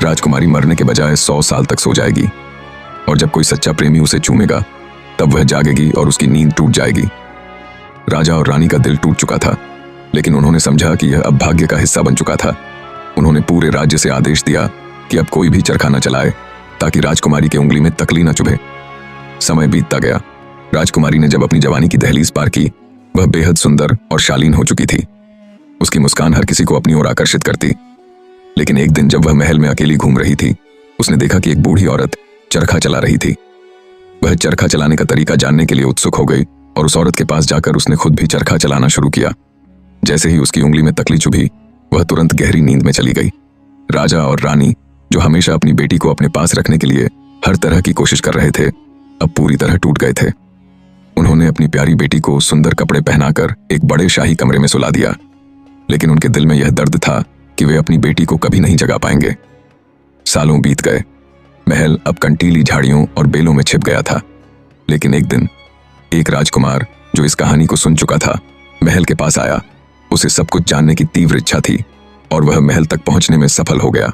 राजकुमारी मरने के बजाय 100 साल तक सो जाएगी और जब कोई सच्चा प्रेमी उसे चूमेगा तब वह जागेगी और उसकी नींद टूट जाएगी। राजा और रानी का दिल टूट चुका था, लेकिन उन्होंने समझा कि यह अब भाग्य का हिस्सा बन चुका था। उन्होंने पूरे राज्य से आदेश दिया कि अब कोई भी चरखा न चलाए ताकि राजकुमारी की उंगली में तकली न चुभे। समय बीतता गया। राजकुमारी ने जब अपनी जवानी की दहलीज पार की, वह बेहद सुंदर और शालीन हो चुकी थी। उसकी मुस्कान हर किसी को अपनी ओर आकर्षित करती। लेकिन एक दिन जब वह महल में अकेली घूम रही थी, उसने देखा कि एक बूढ़ी औरत चरखा चला रही थी। वह चरखा चलाने का तरीका जानने के लिए उत्सुक हो गई और उस औरत के पास जाकर उसने खुद भी चरखा चलाना शुरू किया। जैसे ही उसकी उंगली में तकली चुभी, वह तुरंत गहरी नींद में चली गई। राजा और रानी, जो हमेशा अपनी बेटी को अपने पास रखने के लिए हर तरह की कोशिश कर रहे थे, अब पूरी तरह टूट गए थे। उन्होंने अपनी प्यारी बेटी को सुंदर कपड़े पहनाकर एक बड़े शाही कमरे में सुला दिया, लेकिन उनके दिल में यह दर्द था कि वे अपनी बेटी को कभी नहीं जगा पाएंगे। सालों बीत गए। महल अब कंटीली झाड़ियों और बेलों में छिप गया था। लेकिन एक दिन एक राजकुमार, जो इस कहानी को सुन चुका था, महल के पास आया। उसे सब कुछ जानने की तीव्र इच्छा थी और वह महल तक पहुंचने में सफल हो गया।